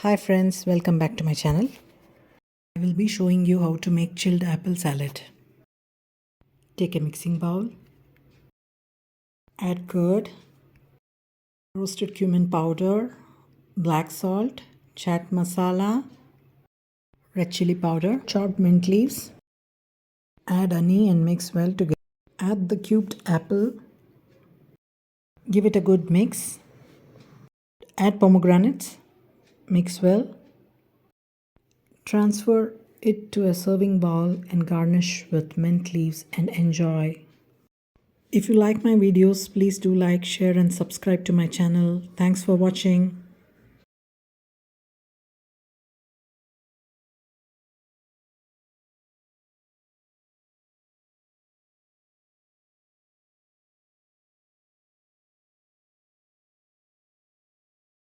Hi friends, welcome back to my channel. I will be showing you how to make chilled apple salad. Take a mixing bowl, add curd, roasted cumin powder, black salt, chaat masala, red chili powder, chopped mint leaves. Add honey and mix well together. Add the cubed apple. Give it a good mix. Add pomegranates. Mix well. Transfer it to a serving bowl and garnish with mint leaves and enjoy. If you like my videos, please do like, share and subscribe to my channel. Thanks for watching.